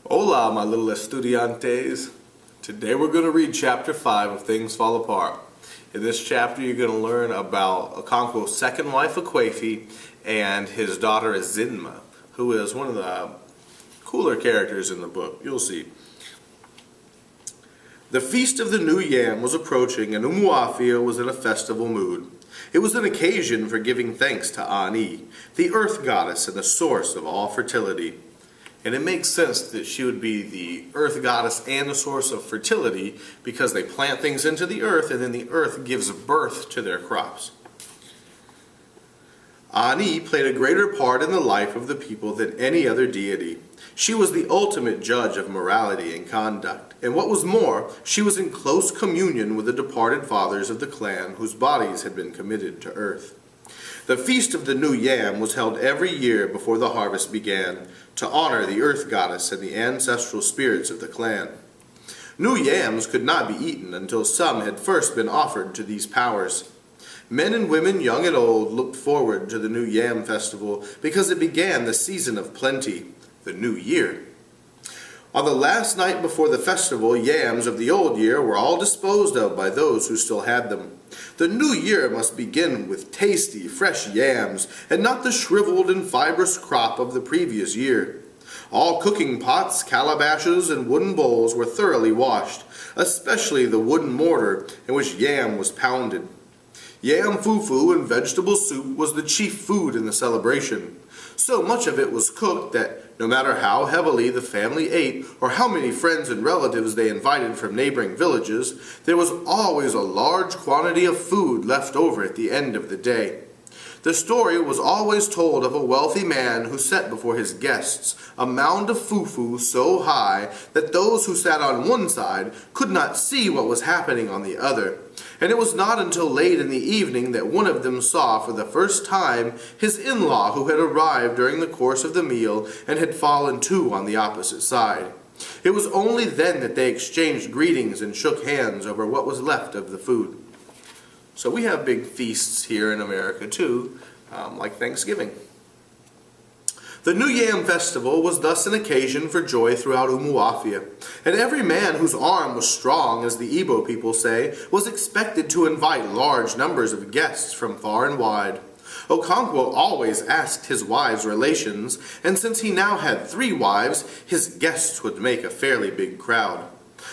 Hola, my little estudiantes. Today we're going to read chapter 5 of Things Fall Apart. In this chapter you're going to learn about Okonkwo's second wife, Akwafi, and his daughter, Azinma, who is one of the cooler characters in the book. You'll see. The Feast of the New Yam was approaching and Umuafia was in a festival mood. It was an occasion for giving thanks to Ani, the earth goddess and the source of all fertility. And it makes sense that she would be the earth goddess and the source of fertility because they plant things into the earth and then the earth gives birth to their crops. Ani played a greater part in the life of the people than any other deity. She was the ultimate judge of morality and conduct, and what was more, she was in close communion with the departed fathers of the clan whose bodies had been committed to earth. The Feast of the New Yam was held every year before the harvest began to honor the earth goddess and the ancestral spirits of the clan. New yams could not be eaten until some had first been offered to these powers. Men and women, young and old, looked forward to the New Yam Festival because it began the season of plenty, the new year. On the last night before the festival, yams of the old year were all disposed of by those who still had them. The new year must begin with tasty, fresh yams, and not the shriveled and fibrous crop of the previous year. All cooking pots, calabashes, and wooden bowls were thoroughly washed, especially the wooden mortar in which yam was pounded. Yam fufu and vegetable soup was the chief food in the celebration. So much of it was cooked that no matter how heavily the family ate or how many friends and relatives they invited from neighboring villages, there was always a large quantity of food left over at the end of the day. The story was always told of a wealthy man who set before his guests a mound of fufu so high that those who sat on one side could not see what was happening on the other. And it was not until late in the evening that one of them saw for the first time his in-law who had arrived during the course of the meal and had fallen to on the opposite side. It was only then that they exchanged greetings and shook hands over what was left of the food. So we have big feasts here in America too, like Thanksgiving. The New Yam Festival was thus an occasion for joy throughout Umuafia, and every man whose arm was strong, as the Igbo people say, was expected to invite large numbers of guests from far and wide. Okonkwo always asked his wives' relations, and since he now had 3 wives, his guests would make a fairly big crowd.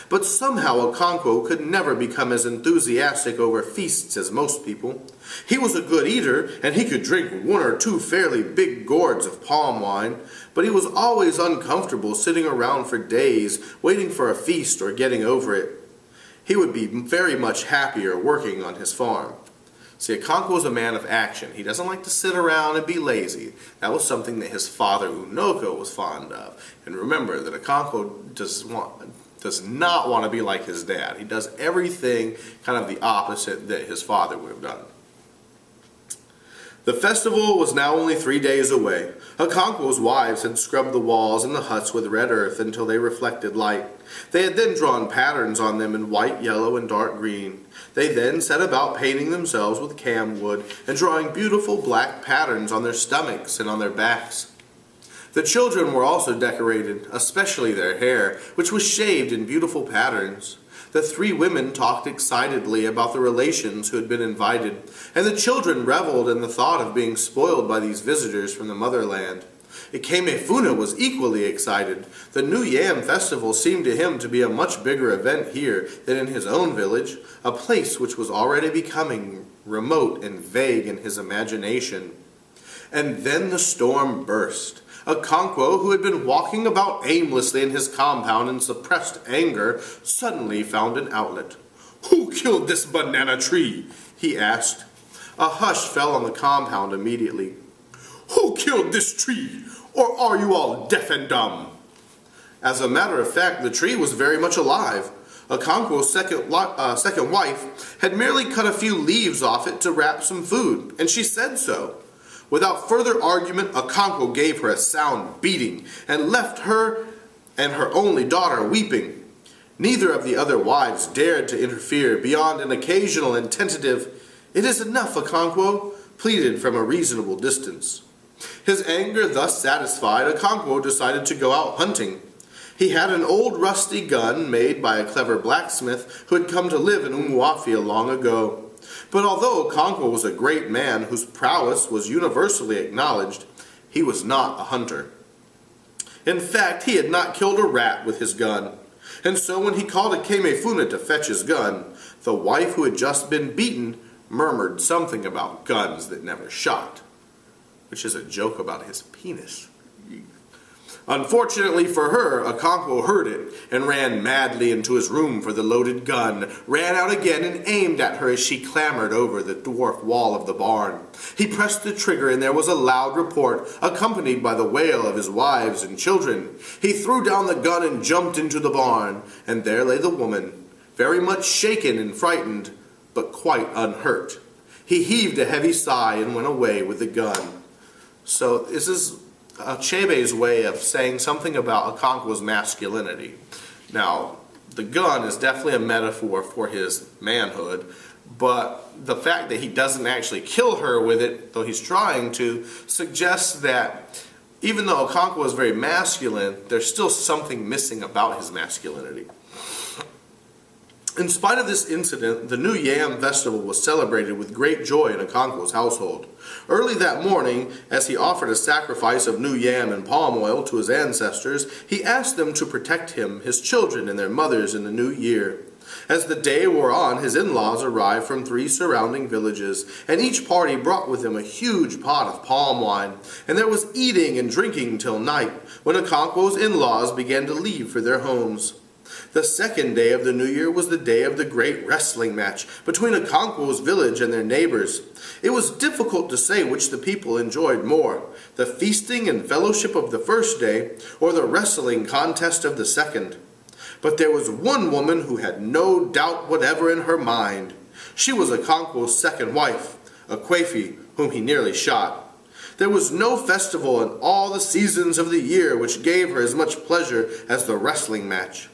But somehow Okonkwo could never become as enthusiastic over feasts as most people. He was a good eater, and he could drink 1 or 2 fairly big gourds of palm wine, but he was always uncomfortable sitting around for days, waiting for a feast or getting over it. He would be very much happier working on his farm. See, Okonkwo was a man of action. He doesn't like to sit around and be lazy. That was something that his father Unoko was fond of. And remember that Okonkwo does not want to be like his dad. He does everything kind of the opposite that his father would have done. The festival was now only 3 days away. Okonkwo's wives had scrubbed the walls and the huts with red earth until they reflected light. They had then drawn patterns on them in white, yellow, and dark green. They then set about painting themselves with camwood and drawing beautiful black patterns on their stomachs and on their backs. The children were also decorated, especially their hair, which was shaved in beautiful patterns. The 3 women talked excitedly about the relations who had been invited, and the children reveled in the thought of being spoiled by these visitors from the motherland. Ikemefuna was equally excited. The New Yam Festival seemed to him to be a much bigger event here than in his own village, a place which was already becoming remote and vague in his imagination. And then the storm burst. Okonkwo, who had been walking about aimlessly in his compound in suppressed anger, suddenly found an outlet. "Who killed this banana tree?" he asked. A hush fell on the compound immediately. "Who killed this tree? Or are you all deaf and dumb?" As a matter of fact, the tree was very much alive. Okonkwo's second wife had merely cut a few leaves off it to wrap some food, and she said so. Without further argument, Okonkwo gave her a sound beating and left her and her only daughter weeping. Neither of the other wives dared to interfere beyond an occasional and tentative, "It is enough, Okonkwo," pleaded from a reasonable distance. His anger thus satisfied, Okonkwo decided to go out hunting. He had an old rusty gun made by a clever blacksmith who had come to live in Umuafia long ago. But although Okonkwo was a great man whose prowess was universally acknowledged, he was not a hunter. In fact, he had not killed a rat with his gun. And so when he called Ekemefuna to fetch his gun, the wife who had just been beaten murmured something about guns that never shot, which is a joke about his penis. Unfortunately for her, Okonkwo heard it and ran madly into his room for the loaded gun, ran out again and aimed at her as she clambered over the dwarf wall of the barn. He pressed the trigger and there was a loud report, accompanied by the wail of his wives and children. He threw down the gun and jumped into the barn, and there lay the woman, very much shaken and frightened, but quite unhurt. He heaved a heavy sigh and went away with the gun. So this is Achebe's way of saying something about Okonkwo's masculinity. Now, the gun is definitely a metaphor for his manhood, but the fact that he doesn't actually kill her with it, though he's trying to, suggests that even though Okonkwo is very masculine, there's still something missing about his masculinity. In spite of this incident, the new Yam Festival was celebrated with great joy in Okonkwo's household. Early that morning, as he offered a sacrifice of new yam and palm oil to his ancestors, he asked them to protect him, his children, and their mothers in the new year. As the day wore on, his in-laws arrived from 3 surrounding villages, and each party brought with them a huge pot of palm wine, and there was eating and drinking till night, when Okonkwo's in-laws began to leave for their homes. The second day of the new year was the day of the great wrestling match between Okonkwo's village and their neighbors. It was difficult to say which the people enjoyed more, the feasting and fellowship of the first day, or the wrestling contest of the second. But there was one woman who had no doubt whatever in her mind. She was Okonkwo's second wife, Akwefi, whom he nearly shot. There was no festival in all the seasons of the year which gave her as much pleasure as the wrestling match.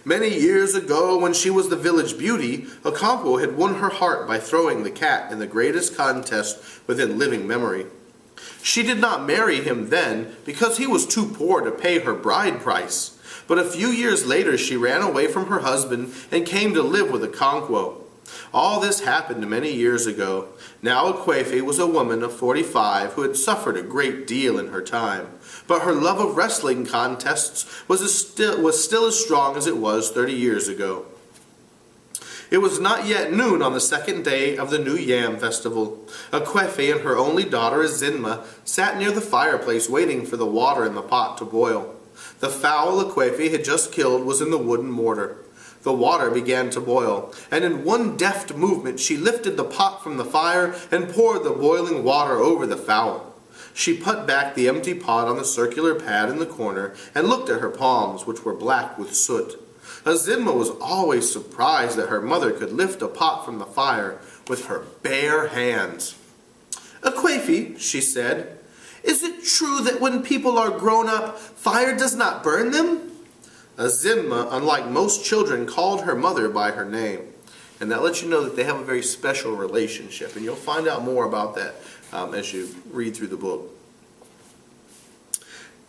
Many years ago, when she was the village beauty, Okonkwo had won her heart by throwing the cat in the greatest contest within living memory. She did not marry him then because he was too poor to pay her bride price. But a few years later she ran away from her husband and came to live with Okonkwo. All this happened many years ago. Now Akwefi was a woman of 45 who had suffered a great deal in her time, but her love of wrestling contests was still as strong as it was 30 years ago. It was not yet noon on the second day of the new Yam Festival. Akwefi and her only daughter Azinma sat near the fireplace waiting for the water in the pot to boil. The fowl Akwefi had just killed was in the wooden mortar. The water began to boil, and in one deft movement she lifted the pot from the fire and poured the boiling water over the fowl. She put back the empty pot on the circular pad in the corner and looked at her palms, which were black with soot. Azinma was always surprised that her mother could lift a pot from the fire with her bare hands. "Akwefi," she said, "is it true that when people are grown up, fire does not burn them?" Azinma, unlike most children, called her mother by her name. And that lets you know that they have a very special relationship. And you'll find out more about that as you read through the book.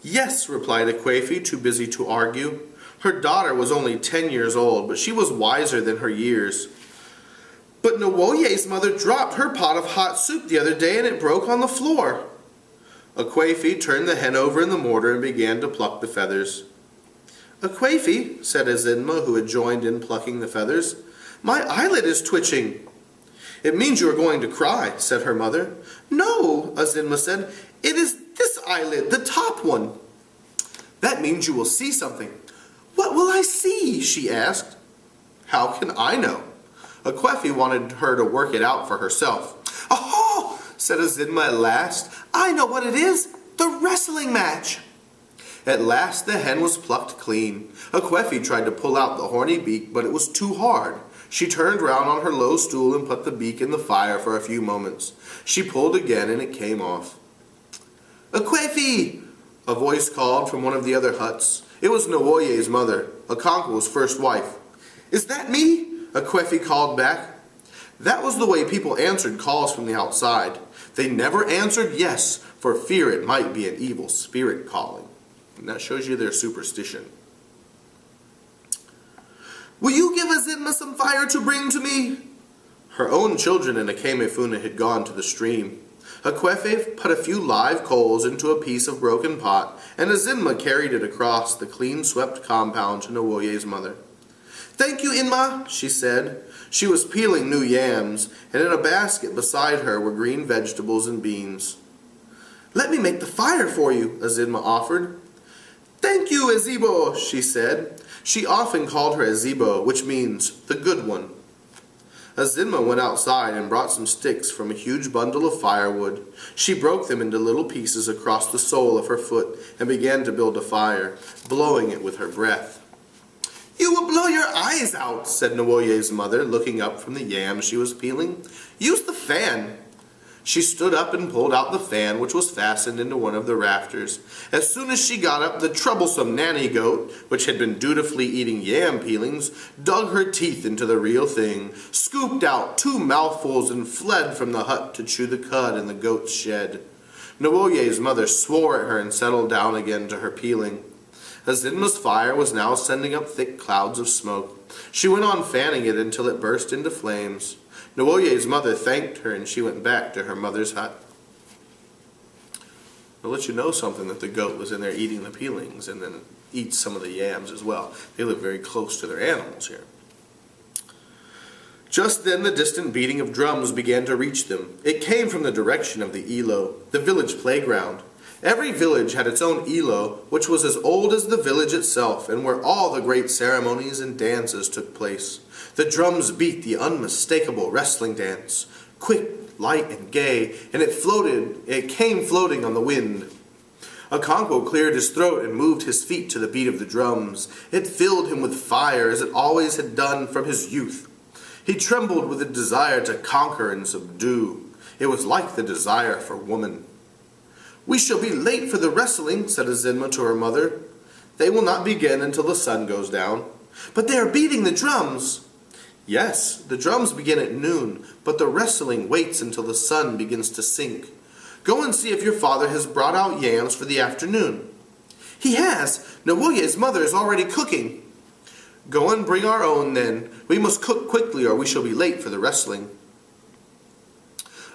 "Yes," replied Akwefi, too busy to argue. Her daughter was only 10 years old, but she was wiser than her years. "But Nwoye's mother dropped her pot of hot soup the other day and it broke on the floor." Akwefi turned the hen over in the mortar and began to pluck the feathers. "Akwefi," said Azinma, who had joined in plucking the feathers, "my eyelid is twitching." "It means you are going to cry," said her mother. "No," Azinma said, "it is this eyelid, the top one." "That means you will see something." "What will I see?" she asked. "How can I know?" Akwefi wanted her to work it out for herself. "Oh," said Azinma at last, "I know what it is, the wrestling match." At last the hen was plucked clean. Akwefi tried to pull out the horny beak, but it was too hard. She turned round on her low stool and put the beak in the fire for a few moments. She pulled again and it came off. "Akwefi!" a voice called from one of the other huts. It was Nwoye's mother, Okonkwo's first wife. "Is that me?" Akwefi called back. That was the way people answered calls from the outside. They never answered yes, for fear it might be an evil spirit calling. And that shows you their superstition. Will you give Azimma some fire to bring to me?" Her own children and Akemefuna had gone to the stream. Akwefe put a few live coals into a piece of broken pot, and Azimma carried it across the clean-swept compound to Nwoye's mother. "Thank you, Inma," she said. She was peeling new yams, and in a basket beside her were green vegetables and beans. "Let me make the fire for you," Azimma offered. "Thank you, Ezebo," she said. She often called her Ezebo, which means the good one. Azimma went outside and brought some sticks from a huge bundle of firewood. She broke them into little pieces across the sole of her foot and began to build a fire, blowing it with her breath. "You will blow your eyes out," said Nwoye's mother, looking up from the yams she was peeling. "Use the fan." She stood up and pulled out the fan, which was fastened into one of the rafters. As soon as she got up, the troublesome nanny goat, which had been dutifully eating yam peelings, dug her teeth into the real thing, scooped out 2 mouthfuls, and fled from the hut to chew the cud in the goat's shed. Nwoye's mother swore at her and settled down again to her peeling. Azimma's fire was now sending up thick clouds of smoke. She went on fanning it until it burst into flames. Nwoye's mother thanked her, and she went back to her mother's hut. I'll let you know something, that the goat was in there eating the peelings and then eats some of the yams as well. They live very close to their animals here. Just then the distant beating of drums began to reach them. It came from the direction of the Elo, the village playground. Every village had its own Elo, which was as old as the village itself, and where all the great ceremonies and dances took place. The drums beat the unmistakable wrestling dance, quick, light, and gay, and it came floating on the wind. Okonkwo cleared his throat and moved his feet to the beat of the drums. It filled him with fire, as it always had done from his youth. He trembled with a desire to conquer and subdue. It was like the desire for woman. "We shall be late for the wrestling," said Azimma to her mother. "They will not begin until the sun goes down." "But they are beating the drums." "Yes, the drums begin at noon, but the wrestling waits until the sun begins to sink. Go and see if your father has brought out yams for the afternoon." "He has. Nwoye's mother is already cooking." "Go and bring our own then. We must cook quickly or we shall be late for the wrestling."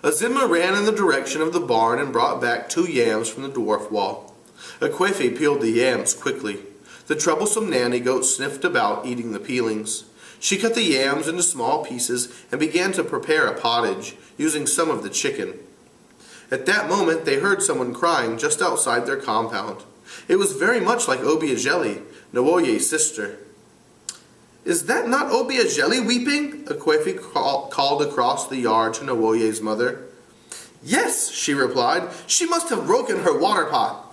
Azimma ran in the direction of the barn and brought back 2 yams from the dwarf wall. Akwefe peeled the yams quickly. The troublesome nanny goat sniffed about, eating the peelings. She cut the yams into small pieces and began to prepare a pottage, using some of the chicken. At that moment they heard someone crying just outside their compound. It was very much like Obiageli, Nwoye's sister. "Is that not Obiageli weeping?" Akwefe called across the yard to Nwoye's mother. "Yes," she replied. "She must have broken her water pot."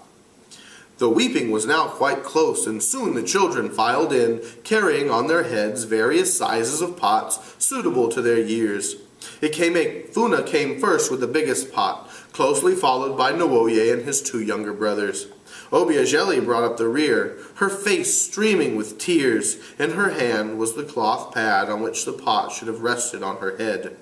The weeping was now quite close, and soon the children filed in, carrying on their heads various sizes of pots suitable to their years. Akemefuna came first with the biggest pot, closely followed by Nwoye and his 2 younger brothers. Obiageli brought up the rear, her face streaming with tears, and her hand was the cloth pad on which the pot should have rested on her head.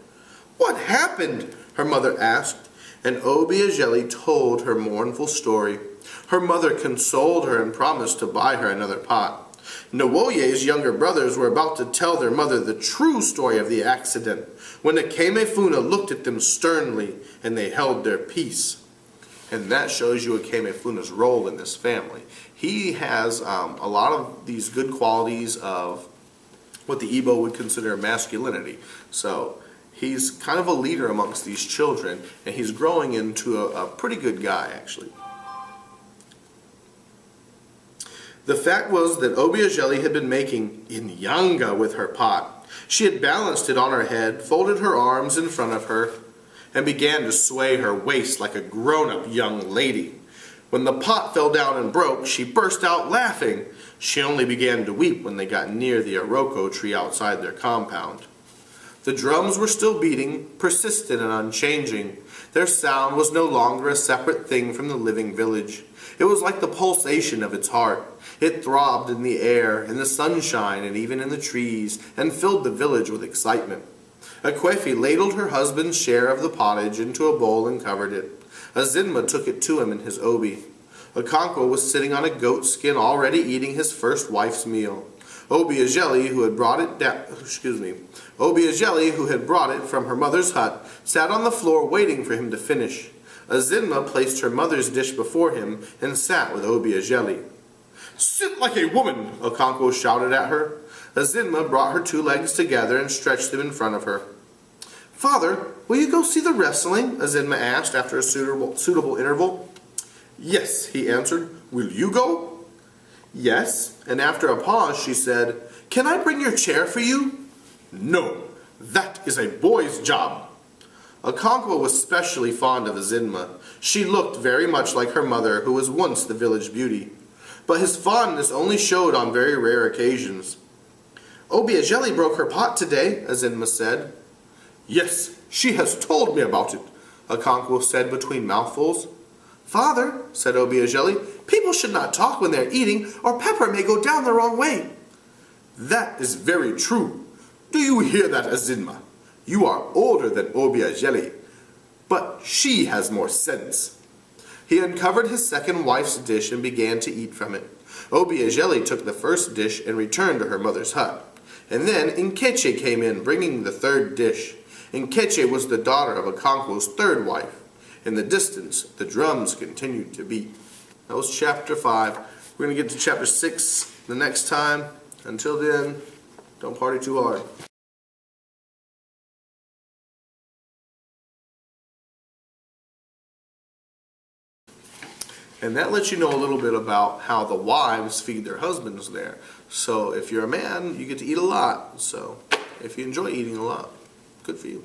"What happened?" her mother asked, and Obiageli told her mournful story. Her mother consoled her and promised to buy her another pot. Nwoye's younger brothers were about to tell their mother the true story of the accident, when Akemefuna looked at them sternly, and they held their peace. And that shows you Akemefuna's role in this family. He has a lot of these good qualities of what the Igbo would consider masculinity. So he's kind of a leader amongst these children, and he's growing into a pretty good guy, actually. The fact was that Obiageli had been making inyanga with her pot. She had balanced it on her head, folded her arms in front of her, and began to sway her waist like a grown-up young lady. When the pot fell down and broke, she burst out laughing. She only began to weep when they got near the Iroko tree outside their compound. The drums were still beating, persistent and unchanging. Their sound was no longer a separate thing from the living village. It was like the pulsation of its heart. It throbbed in the air, in the sunshine, and even in the trees, and filled the village with excitement. Akwefe ladled her husband's share of the pottage into a bowl and covered it. Azimma took it to him in his obi. Okonkwo was sitting on a goat skin already eating his first wife's meal. Obiageli, who had brought it Obiageli, who had brought it from her mother's hut, sat on the floor waiting for him to finish. Azinma placed her mother's dish before him and sat with Obiageli. "Sit like a woman," Okonkwo shouted at her. Azinma brought her 2 legs together and stretched them in front of her. "Father, will you go see the wrestling?" Azinma asked after a suitable interval. "Yes," he answered. "Will you go?" "Yes," and after a pause she said, "Can I bring your chair for you?" "No, that is a boy's job." Okonkwo was specially fond of Azinma. She looked very much like her mother, who was once the village beauty. But his fondness only showed on very rare occasions. "Obiageli broke her pot today," Azinma said. "Yes, she has told me about it," Okonkwo said between mouthfuls. "Father," said Obiageli, "people should not talk when they're eating, or pepper may go down the wrong way." "That is very true. Do you hear that, Azinma? You are older than Obiageli, but she has more sense." He uncovered his second wife's dish and began to eat from it. Obiageli took the first dish and returned to her mother's hut. And then Nkechi came in, bringing the third dish. Nkechi was the daughter of Okonkwo's third wife. In the distance, the drums continued to beat. That was chapter 5. We're going to get to chapter 6 the next time. Until then, don't party too hard. And that lets you know a little bit about how the wives feed their husbands there. So if you're a man, you get to eat a lot. So if you enjoy eating a lot, good for you.